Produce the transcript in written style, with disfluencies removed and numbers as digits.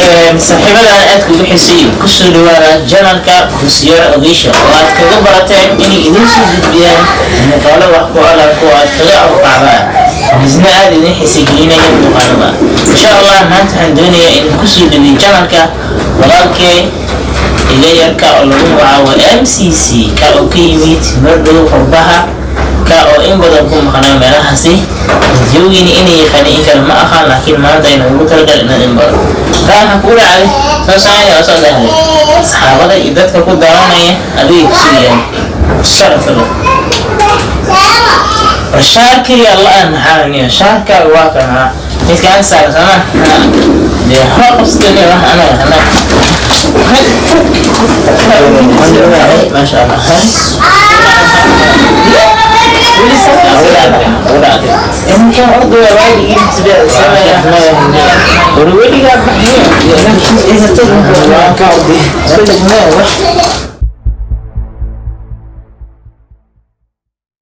saaxiibada aad kugu xisay ku soo dhawaada janalka Kusiyara Ogeysha oo aad kaga barateen inay idin soo gudbiyaan muuqaalo wax ku ool ah oo aad kaga anfacdaan isna aad idin xisagelinaya muuqaalada insha Allah maanta waxaan doonayaa in ku soo dhawiyo janalka walaalkay iga yarka oo lagu magacaabo MCC ka oo ka yimid mardhow qurbaha ka oo in badan ku maqnaa meelahaasi joogin inay yaqaan kala ma aha laakiin maanta inuu ugu talagal in badan راح أقول عليه فسأني أصلا عليه أصحابه إذا تكون دعوانية أبي كسيا الشرف له الشارك يا الله أن حالني الشارك الواقع إذا كان صار سما ده خلاص كده راح أنا ما شاء الله انت برضه يا راجل جبت ورولي قاعد بحكي اذا تقول